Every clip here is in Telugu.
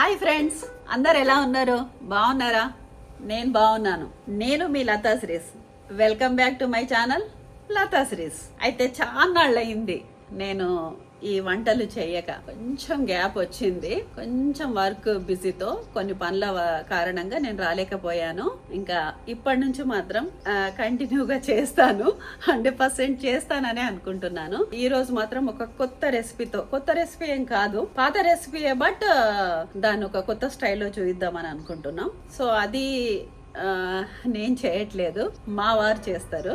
హాయ్ ఫ్రెండ్స్, అందరు ఎలా ఉన్నారు? బాగున్నారా? నేను బాగున్నాను. నేను మీ Latha Sree's. Welcome back to my channel Latha Sree's. అయితే చాలా అయింది నేను ఈ వంటలు చేయక, కొంచెం గ్యాప్ వచ్చింది. కొంచెం వర్క్ బిజీతో కొన్ని పనుల కారణంగా నేను రాలేకపోయాను. ఇంకా ఇప్పటి నుంచి మాత్రం కంటిన్యూగా చేస్తాను, 100% చేస్తానని అనుకుంటున్నాను. ఈ రోజు మాత్రం ఒక కొత్త రెసిపీతో, కొత్త రెసిపీ ఏం కాదు, పాత రెసిపీయే, బట్ దాన్ని ఒక కొత్త స్టైల్లో చూద్దామని అనుకుంటున్నాం. సో అది నేను చేయట్లేదు, మా వారు చేస్తారు.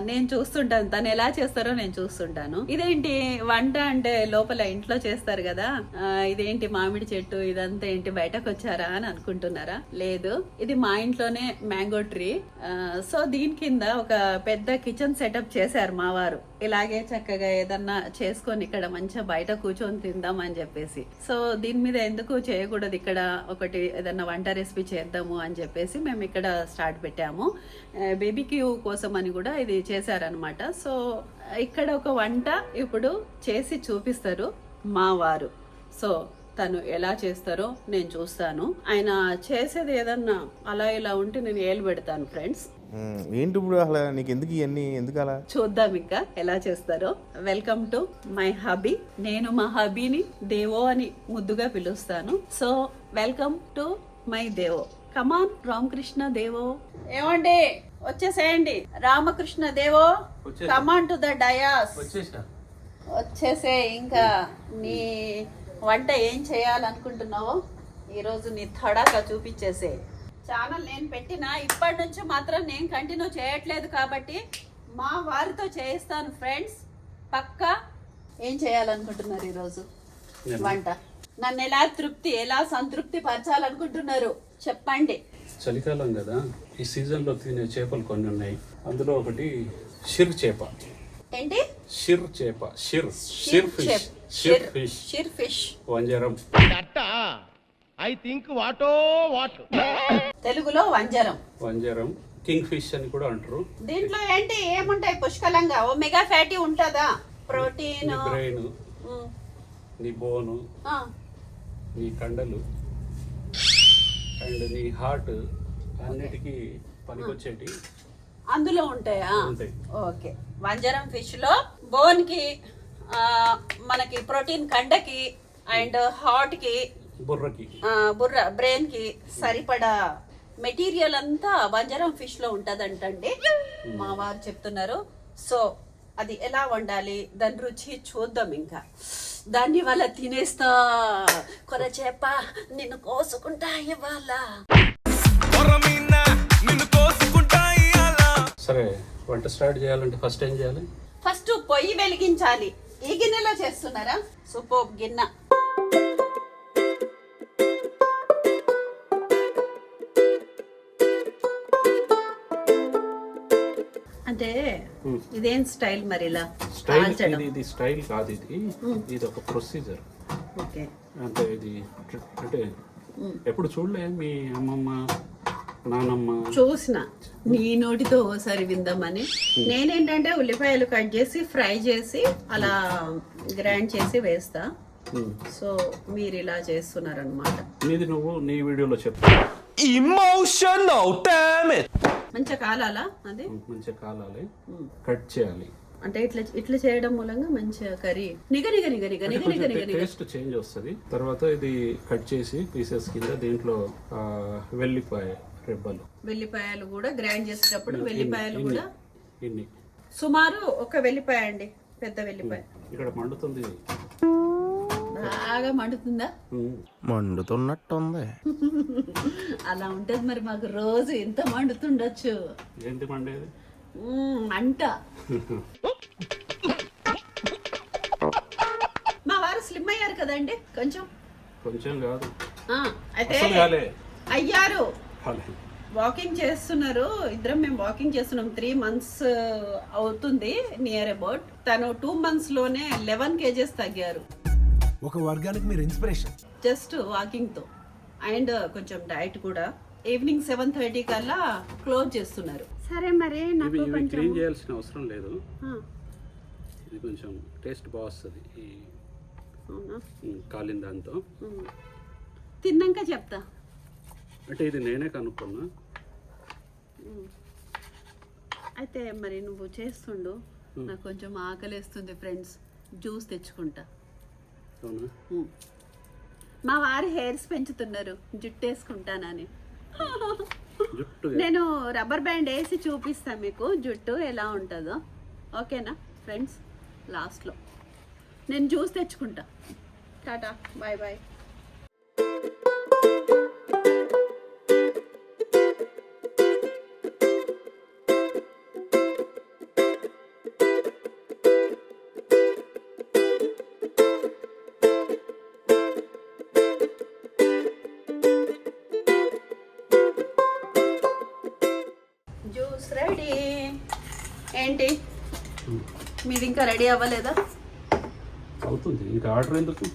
నేను చూస్తుంటాను తను ఎలా చేస్తారో నేను చూస్తుంటాను. ఇదేంటి వంట అంటే లోపల ఇంట్లో చేస్తారు కదా, ఇదేంటి మామిడి చెట్టు ఇదంతా ఏంటి బయటకు వచ్చారా అని అనుకుంటున్నారా? లేదు, ఇది మా ఇంట్లోనే మ్యాంగో ట్రీ. సో దీని కింద ఒక పెద్ద కిచెన్ సెటప్ చేశారు మా వారు. ఇలాగే చక్కగా ఏదన్నా చేసుకొని ఇక్కడ మంచిగా బయట కూర్చొని తిందాం అని చెప్పేసి. సో దీని మీద ఎందుకు చేయకూడదు, ఇక్కడ ఒకటి ఏదన్నా వంట రెసిపీ చేద్దాము అని చెప్పేసి మేము ఇక్కడ స్టార్ట్ పెట్టాము. బేబీక్యూ కోసం అని కూడా ఇది చేశారనమాట. సో ఇక్కడ ఒక వంట ఇప్పుడు చేసి చూపిస్తారు మా వారు. సో తను ఎలా చేస్తారో నేను చూస్తాను. ఆయన చేసేది ఏదన్నా అలా ఇలా ఉంటే నేను ఏలు పెడతాను ఫ్రెండ్స్. ఏంటి ఇప్పుడు అసలు నీకు ఎందుకు ఇవన్నీ, ఎందుకు అలా? చూద్దాం ఇంకా ఎలా చేస్తారో. Welcome to my hubby. నేను మా హబీని దేవో అని ముద్దుగా పిలుస్తాను. సో వెల్కమ్ టు మై దేవో. కమాన్ రామకృష్ణ దేవో. ఏమండి వచ్చేసేయండి, రామకృష్ణ దేవో, కమాన్ టు ద డయాస్. వచ్చేసే. ఇంకా నీ వంట ఏం చేయాలనుకుంటున్నావో ఈరోజు నీ తడాక చూపించేసే. ఛానల్ నేను పెట్టిన ఇప్పటి నుంచి మాత్రం నేను కంటిన్యూ చేయట్లేదు కాబట్టి మా వారితో చేయిస్తాను ఫ్రెండ్స్. పక్కా ఏం చేయాలనుకుంటున్నారు ఈరోజు వంట? నన్ను ఎలా సంతృప్తి పరచాలనుకుంటున్నారు చెప్పండి. చలికాలం కదా, ఈ సీజన్ లో తినే చేపలు కొన్ని ఉన్నాయి. అందులో ఒకటి షిర్ చేప. ఏంటి? షిర్ చేప. షిర్ ఫిష్ వంజరం. ఐ థింక్ వాటో వాట్ తెలుగులో వంజరం కింగ్ ఫిష్ అని కూడా అంటారు. దీంట్లో ఏంటి ఏముంటాయి? పుష్కలంగా ఒమేగా ఫ్యాటీ ఉంటుందా? ప్రోటీన్, బ్రెయిన్, నీ బోను, నీ కండలు అండ్ నీ హార్ట్ అన్నిటికీ పనికొచ్చేటి అందులో ఉంటాయా? ఓకే. వంజరం ఫిష్ లో బోన్ కి, మనకి ప్రోటీన్ కండకి అండ్ హార్ట్ కి, బ్రెయిన్ కి సరిపడా మెటీరియల్ అంతా వంజరం ఫిష్ లో ఉంటదంటండి మా వారు చెప్తున్నారు. సో అది ఎలా వండాలి, దాని రుచి చూద్దాం. ఇంకా దాన్ని వాళ్ళ తినేస్తా. కొర చేప నిన్ను కోసుకుంటా ఇవాళ. సరే, వంట స్టార్ట్ చేయాలంటే ఫస్ట్ ఏం చేయాలి? ఫస్ట్ పొయ్యి వెలిగించాలి. ఈ గిన్నెలో చేస్తున్నారా? సూపర్ గిన్నె. అంటే ఇదేం స్టైల్ మరి? ఇలా ఇది స్టైల్ కాదు, ఇది ఒక ప్రొసీజర్. ఓకే. అంటే ఇది అంటే ఎప్పుడు చూడలే మీ అమ్మమ్మ నానమ్మ? చూసిన, నీ నోటితో ఓసారి విందామని. నేనేంటంటే ఉల్లిపాయలు కట్ చేసి ఫ్రై చేసి అలా గ్రైండ్ చేసి వేస్తా. సో మీరు ఇలా చేస్తున్నారనమాట. నీది నువ్వు నీ వీడియోలో చెప్తా. Emotional damage. మంచిగా కాలాలా? అది మంచిగా కాలాలి, కట్ చేయాలి. అంటే ఇట్లా చేయడం మూలంగా మంచిగా కర్రీ టేస్ట్ చేంజ్ వస్తుంది. తర్వాత ఇది కట్ చేసి పీసెస్ కింద దీంట్లో వెల్లిపాయ రెబ్బలు, వెల్లిపాయలు కూడా గ్రైండ్ చేసేటప్పుడు వెల్లిపాయలు కూడా ఇన్ని సుమారు ఒక వెల్లిపాయ అండి, పెద్ద వెల్లిపాయ. ఇక్కడ మండుతుంది, బాగా మండుతుందా? మండుతున్నట్టుంది. అలా ఉంటది మరి. మాకు రోజు ఎంత మండుతుండొచ్చు. ఏంటి మండేది? అంట. మా వారు స్లిమ్ అయ్యారు కదండి, కొంచెం కాదు. అయితే అయ్యారు. వాకింగ్ చేస్తున్నారు. ఇద్దరం మేము వాకింగ్ చేస్తున్నాం. 3 months అవుతుంది నియర్ అబౌట్. తను 2 months లోనే 11 kgs తగ్గారు. ఒక వర్గానికి మీరు ఇన్స్పిరేషన్. జస్ట్ వాకింగ్ తో అండ్ కొంచెం డైట్ కూడా. ఈవినింగ్ 7:30 కల్లా క్లోజ్ చేస్తున్నారు. సరే మరి నాకు కొంచెం క్లీన్ చేయాల్సిన అవసరం లేదు. ఇది కొంచెం టేస్ట్ బాగా వస్తుంది ఈ కాలిన దాంతో. తిన్నాక చెప్తా. అంటే ఇది నేనే కనుక్కున్నా. అయితే మరి నువ్వు చేస్తుండు, నాకు కొంచెం ఆకలేస్తుంది ఫ్రెండ్స్, జ్యూస్ తెచ్చుకుంటా. అవునా? మా వారు హెయిర్స్ పెంచుతున్నారు, జుట్టు వేసుకుంటానని. జుట్టు నేను రబ్బర్ బ్యాండ్ వేసి చూపిస్తా మీకు జుట్టు ఎలా ఉంటుందో. ఓకేనా ఫ్రెండ్స్? లాస్ట్లో నేను జ్యూస్ తెచ్చుకుంటా. Tata, bye bye. Juice ready. ఏంటి మీది ఇంకా రెడీ అవ్వలేదా? అవుతుంది. ఇంకా ఆర్డర్ ఎందుకు?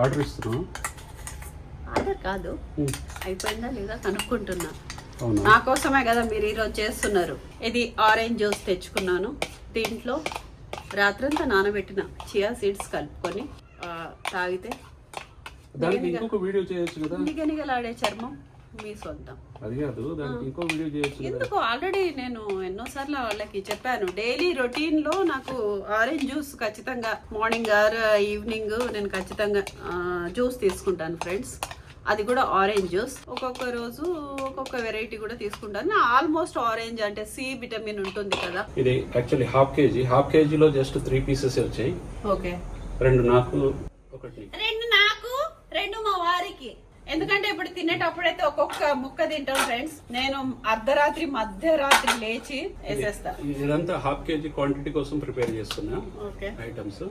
ఆర్డర్ ఇస్తున్నాం. ఆర్డర్ కాదు, అయిపోయిందా లేదా కనుక్కుంటున్నా. అవునా? నా కోసమే కదా మీరు ఈరోజు చేస్తున్నారు. ఇది ఆరెంజ్ జ్యూస్ తెచ్చుకున్నాను. దీంట్లో రాత్రంతా నానబెట్టిన చియా సీడ్స్ కలుపుకొని తాగితే దానికి ఇంకొక వీడియో చేయొచ్చు కదా. నిగనిగలాడే చర్మం మీ సొంతం. అది కాదు, దానికి ఇంకో వీడియో చేయొచ్చు కదా. ఎందుకు, ఆల్రెడీ నేను ఎన్నోసార్లు వాళ్ళకి చెప్పాను. డైలీ రొటీన్ లో నాకు ఆరెంజ్ జ్యూస్ ఖచ్చితంగా మార్నింగ్ ఆర్ ఈవినింగ్ నేను ఖచ్చితంగా జ్యూస్ తీసుకుంటాను ఫ్రెండ్స్. అది కూడా ఆరెంజ్ జ్యూస్. ఒక్కొక్క రోజు ఒక్కొక్క వెరైటీ కూడా తీసుకుంటాను. ఆల్మోస్ట్ ఆరెంజ్ అంటే సి విటమిన్ ఉంటుంది కదా. ఇది యాక్చువల్లీ హాఫ్ కేజీలో జస్ట్ 3 పీసెస్ వచ్చాయి. ఓకే, 2 నాకు, 1 2 నాకు, 2 మా వారికి. ఎందుకంటే ఇప్పుడు తినేటప్పుడైతే ఒక్కొక్క ముక్క తింటాం ఫ్రెండ్స్. నేను అర్ధరాత్రి మధ్యరాత్రి లేచి వేసేస్తా. ఇదంతా హాఫ్ కేజీ క్వాంటిటీ కోసం ప్రిపేర్ చేస్తున్నా ఓకే ఐటమ్స్.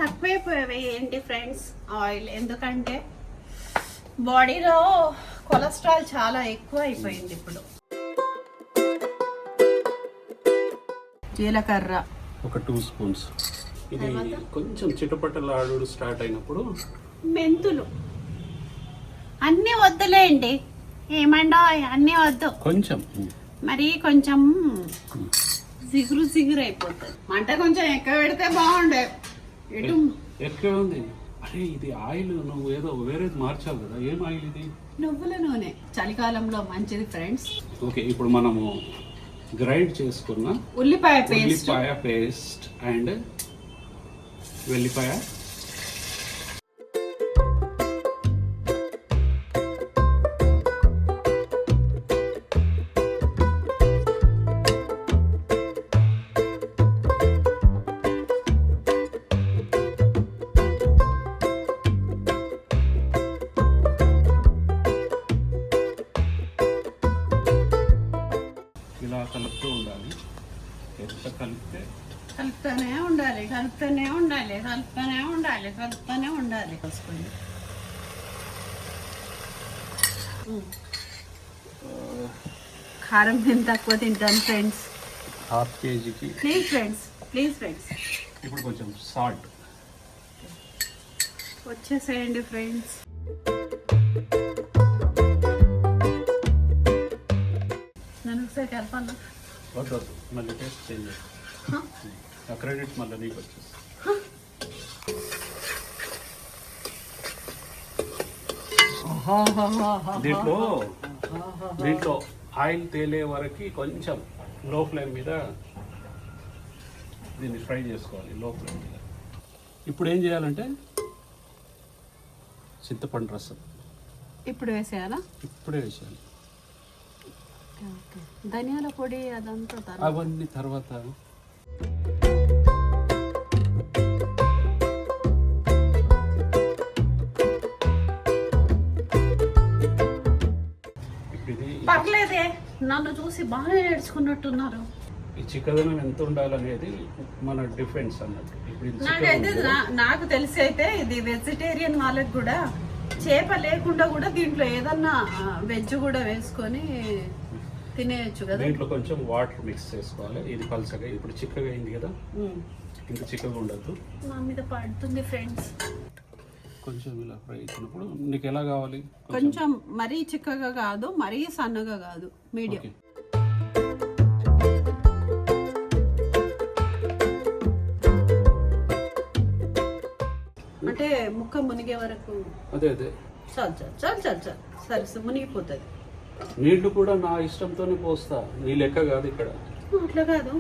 తక్కువైపోయాయి ఏంటి ఫ్రెండ్స్ ఆయిల్, ఎందుకంటే బాడీలో కొలెస్ట్రాల్ చాలా ఎక్కువ అయిపోయింది ఇప్పుడు. జీలకర్ర ఒక 2 స్పూన్స్. ఇది కొంచెం చిటపటలాడు స్టార్ట్ అయినప్పుడు మెంతులు. అన్నీ వద్దులేండి, ఏమండో అన్నీ వద్దు. కొంచెం మరి కొంచెం సిగురు అయిపోతుంది. మంట కొంచెం ఎక్కువ పెడితే బాగుండే. ఎటు ఎక్కువ ఉంది. అరే ఇది ఆయిల్ నువ్వు ఏదో వేరేది మార్చావు కదా. ఏం ఆయిల్ ఇది? నువ్వుల నూనె, చలికాలంలో మంచిది ఫ్రెండ్స్. ఓకే, ఇప్పుడు మనము గ్రైండ్ చేసుకున్న ఉల్లిపాయ పేస్ట్ అండ్ వెల్లిపాయ, ఇలా కలుపుతూ ఉండాలి. ఎంత కలిపితే కలుపుతూనే ఉండాలి. కారం నేను తక్కువ తింటాను ఫ్రెండ్స్. హాఫ్ కేజీకి ప్లీజ్ ఫ్రెండ్స్. ఇప్పుడు కొంచెం సాల్ట్ వచ్చేసేయండి ఫ్రెండ్స్. నన్ను ఒకసారి కలపాలా? వద్దు, మళ్ళీ టేస్ట్ చేంజ్. ఆ క్రెడిట్ మళ్ళీ నీకు వచ్చేసి. దీంట్లో ఆయిల్ తేలే వరకు కొంచెం లో ఫ్లేమ్ మీద దీన్ని ఫ్రై చేసుకోవాలి. లో ఫ్లేమ్ మీద. ఇప్పుడు ఏం చేయాలంటే చింతపండు రసం ఇప్పుడు వేసేయాలా? ఇప్పుడే వేసేయాలి. ధనియాల పొడి అదంతా అవన్నీ తర్వాత. పర్లేదే, నన్ను చూసి బాగా నేర్చుకున్నట్టున్నారు. ఈ చిక్కదనం ఎంత ఉండాలనేది మన డిఫరెన్స్ అన్నట్టు. ఇప్పుడు నాకైతే నాకు తెలిసి అయితే ఇది వెజిటేరియన్ వాళ్ళకి కూడా చేప లేకుండా కూడా దీంట్లో ఏదన్నా వెజ్ కూడా వేసుకొని తినేయచ్చు కదా. దీంట్లో కొంచెం వాటర్ మిక్స్ చేసుకోవాలి. ఇది పల్చగా, ఇప్పుడు చిక్కగా అయింది కదా, ఇంకా చిక్కగా ఉండద్దు. నా మీద పడుతుంది ఫ్రెండ్స్. కొంచెం ఇలా ఫ్రై అయినప్పుడు నీకు ఎలా కావాలి? కొంచెం మరీ చిక్కగా కాదు, మరీ సన్నగా కాదు, మీడియం. ఓకే. ముక్క మునిగే వరకు అదే అదే చాలు చాలు చాలు చాలు చాలు సరే సరే, మునిగిపోతుంది. నీళ్లు కూడా నా ఇష్టంతోనే పోస్తా, నీ లెక్క కాదు ఇక్కడ. అట్లా కాదు,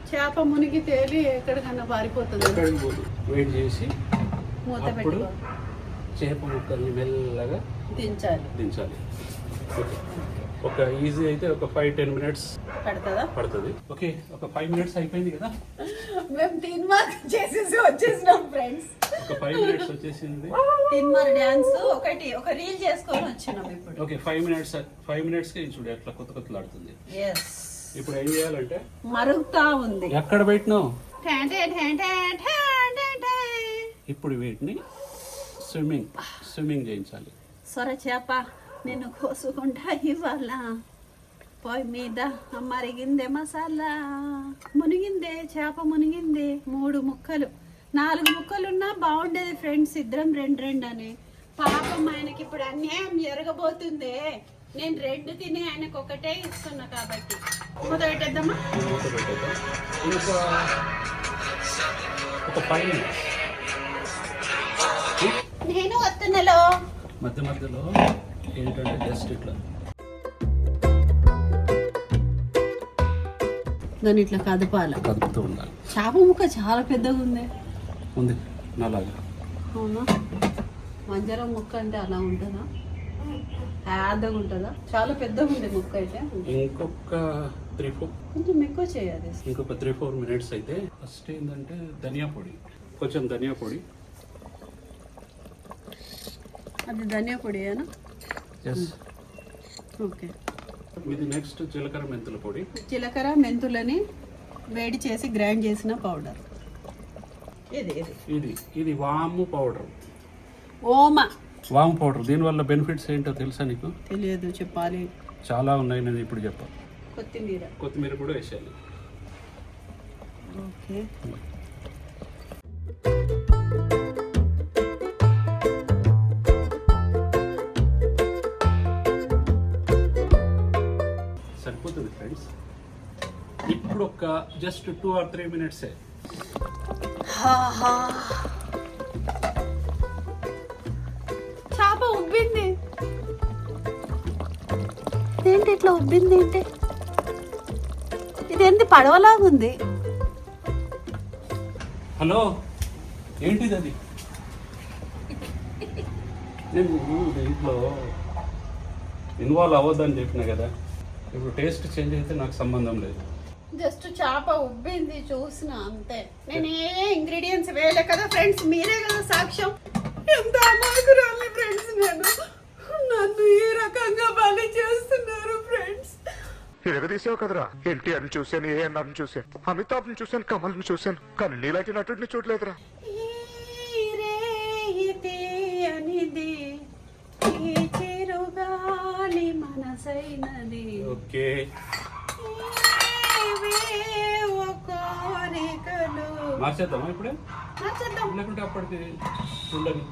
చేప మునిగి తేలి ఎక్కడికన్నా పారిపోతుంది. ఎక్కడికి పోదు, వెయిట్ చేసి మూత అప్పుడు పెట్టుకో, చేప ముక్కల్ని మెల్లగా దించాలి. ఓకే. ఒక ఈజీ అయితే ఒక 5-10 మినిట్స్ పడుతుందా? పడుతుంది. ఓకే, ఒక 5 మినిట్స్ అయిపోయింది కదా. మేము 3 మార్క్ చేసేసి వచ్చేసినాం ఫ్రెండ్స్. ఒక 5 మినిట్స్ వచ్చేసింది. 3 మార్క్ డాన్స్ ఒక రీల్ చేసుకొని వచ్చినాం ఇప్పుడు. ఓకే, 5 మినిట్స్ కి చూడు ఎట్లా కొత్త కొత్తలాడుతుంది. ఎస్, ఇప్పుడు ఏం చేయాలంటే మరుగుతా ఉంది. ఎక్కడ పెట్టినావు? ఠా ఠా ఠా ఠా ఠా ఠా ఠా. ఇప్పుడు వీటిని స్విమ్మింగ్ చేయించాలి. సొర చేప నేను కోసుకుంటా ఇవాళ, పొయ్యి మీద మరిగిందే మసాలా, మునిగిందే చేప మునిగిందే. 3 ముక్కలు 4 ముక్కలున్నా బాగుండేది ఫ్రెండ్స్, ఇద్దరం 2 అని. పాపం ఆయనకి ఇప్పుడు అన్యాయం జరగబోతుందే. నేను 2 తిని ఆయనకు 1 ఇస్తున్నా కాబట్టి. మూత పెట్టేద్దామా? మూత పెట్టేద్దాం. ఒక 5 మినిట్స్ నేను వస్తున్నలో మధ్య మధ్యలో ఏంటంటే జస్ట్ ఇట్లా దాన్ని ఇట్లా కదపాల, కదుపుతూ ఉండాలి. చేప ముక్క చాలా పెద్దగా ఉంది నల్లగా. అవునా? వంజరం ముక్క అంటే అలా ఉంటుందా? పెద్దగా ఉంటుందా? చాలా పెద్దగా ఉంది ముక్క అయితే. ఇంకొక 3-4 కొంచెం ఎక్కువ చేయాలి. ఇంకొక 3-4 మినిట్స్ అయితే. ఫస్ట్ ఏంటంటే ధనియా పొడి, కొంచెం ధనియా పొడి. అది ధనియా పొడియేనా? ఎస్. ఓకే. ఇది నెక్స్ట్ జీలకర్ర మెంతుల పొడి. జీలకర్ర మెంతులని వేడి చేసి గ్రైండ్ చేసిన పౌడర్. ఇది వాము పౌడర్. ఓమా వాము పౌడర్. దీనివల్ల బెనిఫిట్స్ ఏంటో తెలుసా నీకు? తెలియదు, చెప్పాలి. చాలా ఉన్నాయి, నేను ఇప్పుడు చెప్పాను. కొత్తిమీర కూడా వేసేయాలి. ఓకే. సరిపోతుంది ఫ్రెండ్స్. ఇప్పుడు ఒక జస్ట్ 2 or 3 మినిట్సే. చేప ఉబ్బింది. ఏంటి ఇట్లా ఉబ్బింది? ఏంటి ఇదేంటి పడవలాగుంది? హలో, ఏంటిది అది? నేను దీంట్లో ఇన్వాల్వ్ అవ్వద్దని చెప్పిన కదా. ఇప్పుడు టేస్ట్ చేంజ్ అయితే నాకు సంబంధం లేదు. జస్ట్ చేప ఉబ్బింది చూసిన అంతే. నేను ఏ ఇంగ్రీడియంట్స్ వేయలే కదా ఫ్రెండ్స్, మీరే కదా సాక్ష్యం. ఎంత అమాయకురాలి ఫ్రెండ్స్ నేను. నన్ను ఈ రకంగా బలి చేస్తున్నారు ఫ్రెండ్స్. ఎరగదీసావు కదరా. ఎన్టీఆర్ని చూశాను, ఏఎన్ఆర్ని చూశాను, అమితాబ్ని చూశాను, కమల్ని చూశాను, కానీ నీలాంటి నటుడిని చూడలేదురా. అనేది ఈ చిరుగాలి మనసైనది. ఓకే. మార్చేద్దామా ఇప్పుడే? లేకుంటే అప్పటికి ఉండని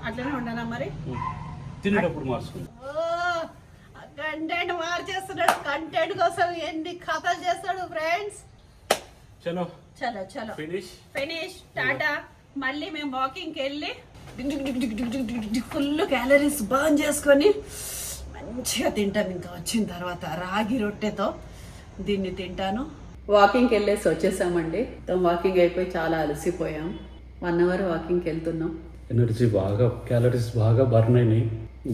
అట్లనే ఉండనా మరి? తినేటప్పుడు మార్చుకుందాం. కంటెంట్ మార్చేస్తున్నాడు. కంటెంట్ కోసం ఎన్ని కథలు చేస్తాడు ఫ్రెండ్స్. చలో చలో చలో ఫినిష్ టాటా. మళ్ళీ మేము వాకింగ్కి వెళ్ళి ఫుల్ క్యాలరీస్ బర్న్ చేసుకొని మంచిగా తింటాం. ఇంకా వచ్చిన తర్వాత రాగి రొట్టెతో దీన్ని తింటాను. వాకింగ్కి వెళ్ళేసి వచ్చేసామండి. వాకింగ్ అయిపోయి చాలా అలసిపోయాం. 1 hour వాకింగ్కి వెళ్తున్నాం. ఎనర్జీ బాగా, క్యాలరీస్ బాగా బర్న్ అయినాయి.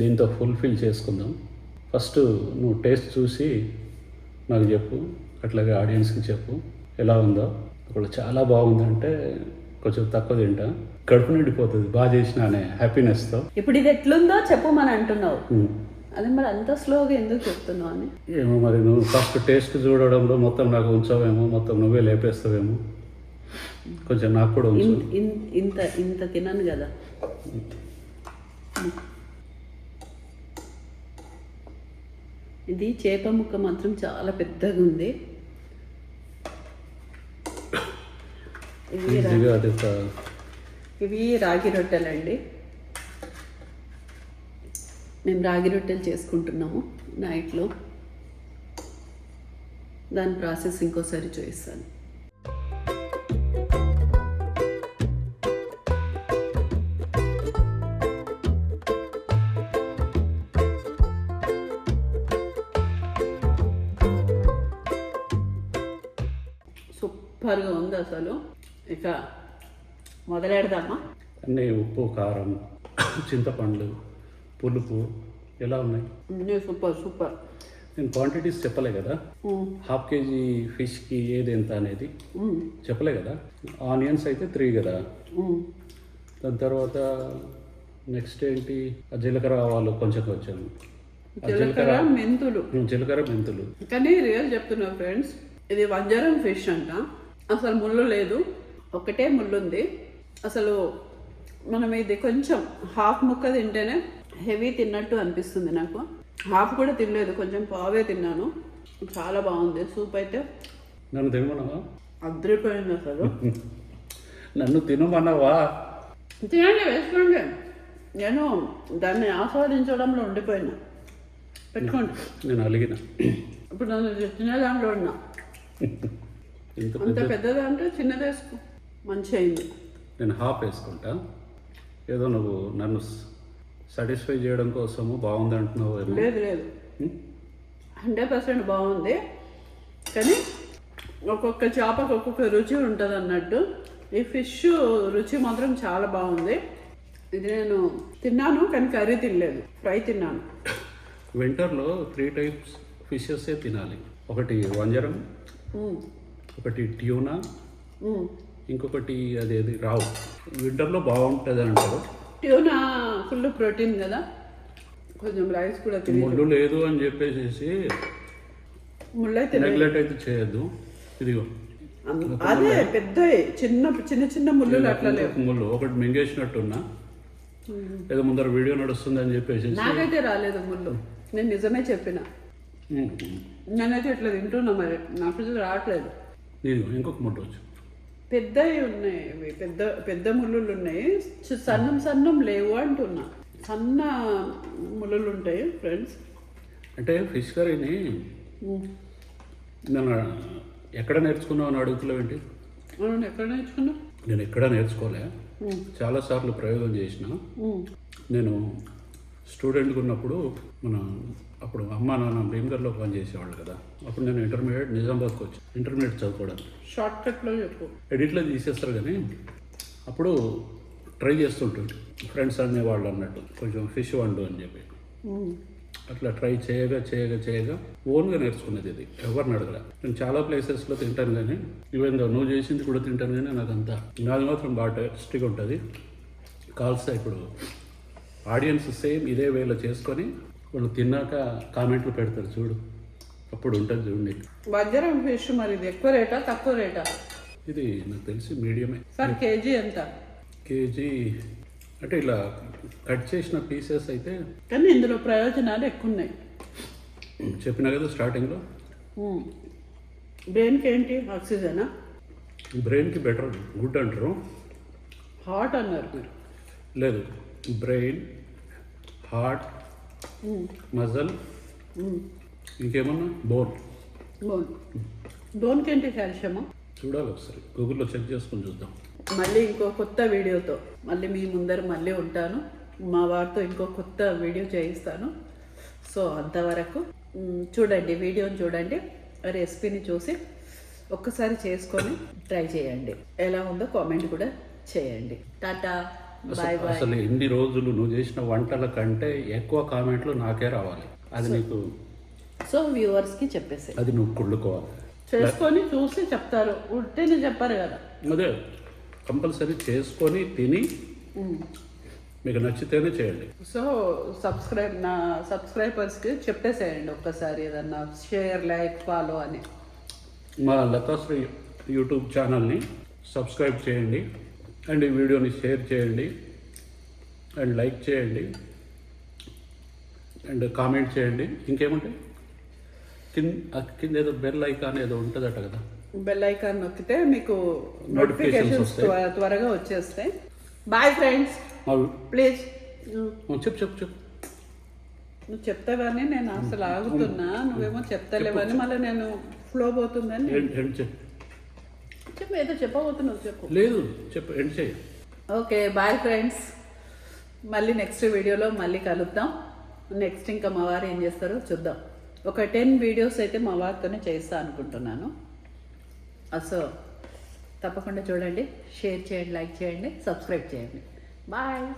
దీంతో ఫుల్ఫిల్ చేసుకుందాం. ఫస్ట్ నువ్వు టేస్ట్ చూసి నాకు చెప్పు, అట్లాగే ఆడియన్స్కి చెప్పు ఎలా ఉందో. ఒకళ్ళు చాలా బాగుందంటే కొంచెం తక్కువ తింటా, కడుపు నిండిపోతుంది బాగా చేసిన అనే హ్యాపీనెస్తో. ఇప్పుడు ఇది ఎట్లుందో చెప్పమని అంటున్నావు. అదే మరి అంత స్లోగా ఎందుకు చెప్తున్నావు అని. ఏమో మరి నువ్వు ఫస్ట్ టేస్ట్ చూడడంలో మొత్తం నాకు ఉంచావేమో, మొత్తం నువ్వే లేపేస్తావేమో. కొంచెం నాకు కూడా ఉంచు. ఇంత తినను కదా. ఇది చేప ముక్క మాత్రం చాలా పెద్దగా ఉంది. ఇవి రాగి రొట్టెలండి. మేము రాగి రొట్టెలు చేసుకుంటున్నాము నైట్లో. దాని ప్రాసెస్ ఇంకోసారి చూపిస్తాను. సూపర్గా ఉంది అసలు. ఇక మొదలెడదామా? అన్నీ ఉప్పు, కారం, చింతపండు, పులుపు ఎలా ఉన్నాయి? Super super. నేను క్వాంటిటీస్ చెప్పలే కదా, 1/2 kg ఫిష్కి ఏది ఎంత అనేది చెప్పలే కదా. ఆనియన్స్ అయితే 3 కదా. దాని తర్వాత నెక్స్ట్ ఏంటి, ఆ జీలకర్ర ఆవాలు కొంచెం కొంచెం, జీలకర్ర మెంతులు. జీలకర్ర మెంతులు. కానీ రియల్ చెప్తున్నా ఫ్రెండ్స్, ఇది వంజరం ఫిష్ అంట. అసలు ముళ్ళు లేదు, ఒకటే ముళ్ళు ఉంది. అసలు మనం ఇది కొంచెం హాఫ్ ముక్క తింటేనే హెవీ తిన్నట్టు అనిపిస్తుంది నాకు. హాఫ్ కూడా తినలేదు, కొంచెం పావే తిన్నాను. చాలా బాగుంది. సూప్ అయితే నన్ను తినమన్నావా? అద్రిపోయింది అసలు. నన్ను తినమన్నావా? తినండి, వేసుకోండి. నేను దాన్ని ఆస్వాదించడంలో ఉండిపోయినా. పెట్టుకోండి. నేను అలిగిన. ఇప్పుడు నన్ను తినే దాంట్లో ఉన్నా. అంత పెద్దదా అంటే చిన్నది వేసుకో, మంచి అయింది. నేను హాఫ్ వేసుకుంటా. ఏదో నువ్వు నన్ను సాటిస్ఫై చేయడం కోసము బాగుంది అంటున్నావు. లేదు లేదు, 100% బాగుంది. కానీ ఒక్కొక్క చేపకు ఒక్కొక్క రుచి ఉంటుంది అన్నట్టు. ఈ ఫిష్ రుచి మాత్రం చాలా బాగుంది. ఇది నేను తిన్నాను, కానీ కర్రీ తినలేదు, ఫ్రై తిన్నాను. వింటర్లో 3 types ఫిషెస్ తినాలి. ఒకటి వంజరం, ఒకటి ట్యూనా, ఇంకొకటి అదేది రావు. వింటర్లో బాగుంటుంది అంటారు. ట్యూనా ఫుల్ ప్రోటీన్ కదా, కొంచెం రైస్ కూడా తిని. ముళ్ళు లేదు అని చెప్పేసి ముళ్ళైతే నెగ్లెక్ట్ అయితే చేయొద్దు. ఇదిగో అదే పెద్ద చిన్న చిన్న చిన్న ముళ్ళు అట్లా లేవు. ముళ్ళు ఒకటి మింగేసినట్టున్నా, ఏదో ముందర వీడియో నడుస్తుంది అని చెప్పేసి. నాకైతే రాలేదు ముళ్ళు, నేను నిజమే చెప్పిన. నేనైతే ఇట్లా తింటున్నా, మరి నాకు రావట్లేదు. ఇదిగో ఇంకొక ముళ్ళు వచ్చు. పెద్దవి ఉన్నాయి, ఇవి పెద్ద పెద్ద ముళ్ళులు ఉన్నాయి. సన్నం సన్నం లేవు అంటున్నా. సన్న ముళ్ళులు ఉంటాయి ఫ్రెండ్స్. అంటే ఫిష్ కర్రీని నేను ఎక్కడ నేర్చుకున్నావు అని అడుగుతున్నావు ఏంటి? మనం ఎక్కడ నేర్చుకున్నా? నేను ఎక్కడ నేర్చుకోలే, చాలాసార్లు ప్రయోగం చేసిన. నేను స్టూడెంట్గా ఉన్నప్పుడు అప్పుడు అమ్మ నాన్న భీమగర్లో పని చేసేవాళ్ళు కదా. అప్పుడు నేను ఇంటర్మీడియట్ నిజామాబాద్కి వచ్చి ఇంటర్మీడియట్ చదువుకోవడానికి. షార్ట్ కట్లో చెప్పు. ఎడిట్లో తీసేస్తారు కానీ అప్పుడు ట్రై చేస్తుంటుంది. ఫ్రెండ్స్ అనేవాళ్ళు అన్నట్టు కొంచెం ఫిష్ వండు అని చెప్పి. అట్లా ట్రై చేయగా చేయగా చేయగా ఓన్గా నేర్చుకునేది. ఇది ఎవరిని అడగలే. నేను చాలా ప్లేసెస్లో తింటాను కానీ, ఈవెన్ నువ్వు చేసింది కూడా తింటాను కానీ నాకంతా నాది మాత్రం బాగా టేస్టీగా ఉంటుంది. కాల్స్తా ఇప్పుడు ఆడియన్స్ సేమ్ ఇదే వేలో చేసుకొని వాళ్ళు తిన్నాక కామెంట్లు పెడతారు చూడు, అప్పుడు ఉంటుంది చూడండి. వజ్రం ఫిష్ మరి ఇది ఎక్కువ రేటా తక్కువ రేటా? ఇది నాకు తెలిసి మీడియమే. సార్ కేజీ ఎంత? కేజీ అంటే ఇలా కట్ చేసిన పీసెస్ అయితే. కానీ ఇందులో ప్రయోజనాలు ఎక్కువ ఉన్నాయి. చెప్పినా కదా స్టార్టింగ్లో. బ్రెయిన్కి ఏంటి? ఆక్సిజనా? బ్రెయిన్కి బెటర్, గుడ్ అంటారు. హాట్ అన్నారు మీరు. లేదు, బ్రెయిన్, హార్ట్, మజల్, ఇంకేమన్నా బోన్. బోన్కి ఏంటి? కాల్షియమా? చూడాలి ఒకసారి, గూగుల్లో చెక్ చేసుకొని చూద్దాం. మళ్ళీ ఇంకో కొత్త వీడియోతో మళ్ళీ మీ ముందర మళ్ళీ ఉంటాను. మా వారితో ఇంకో కొత్త వీడియో చేయిస్తాను. సో అంతవరకు చూడండి, వీడియోని చూడండి, రెసిపీని చూసి ఒక్కసారి చేసుకొని ట్రై చేయండి. ఎలా ఉందో కామెంట్ కూడా చేయండి. Tata, bye bye. అసలు ఎన్ని రోజులు నువ్వు చేసిన వంటల కంటే ఎక్కువ కామెంట్లు నాకే రావాలి. అది నీకు, సో వ్యూవర్స్కి చెప్పేసి అది నువ్వు కుళ్ళుకోవాలి. చేసుకొని చూసి చెప్తారు, ఉంటేనే చెప్పారు కదా. అదే కంపల్సరీ చేసుకొని తిని మీకు నచ్చితేనే చేయండి. సో నా సబ్స్క్రైబర్స్కి చెప్పేసేయండి ఒక్కసారి, ఏదన్నా షేర్, లైక్, ఫాలో అని. మా లతాశ్రీ యూట్యూబ్ ఛానల్ని సబ్స్క్రైబ్ చేయండి, అండ్ ఈ వీడియోని షేర్ చేయండి, అండ్ లైక్ చేయండి, అండ్ కామెంట్ చేయండి. ఇంకేముంటాయి కింద ఏదో బెల్ ఐకాన్ ఏదో ఉంటుందట కదా, బెల్ ఐకాన్ నొక్కితే మీకు నోటిఫికేషన్స్ త్వరగా వచ్చేస్తాయి. Bye friends, please. చెప్పు నువ్వు చెప్తావని నేను అసలు ఆగుతున్నా, నువ్వేమో చెప్తలేవని మళ్ళీ నేను ఫ్లో పోతుందని. చెప్పు, ఏదో చెప్పబోతున్నావు చెప్పు. లేదు చెప్పు, ఎండ్ చేయి. Okay, bye friends. మళ్ళీ నెక్స్ట్ వీడియోలో మళ్ళీ కలుద్దాం. నెక్స్ట్ ఇంకా మా వారు ఏం చేస్తారో చూద్దాం. ఒక 10 వీడియోస్ అయితే మా వారితోనే చేస్తా అనుకుంటున్నాను. సో తప్పకుండా చూడండి, షేర్ చేయండి, లైక్ చేయండి, సబ్స్క్రైబ్ చేయండి. బాయ్.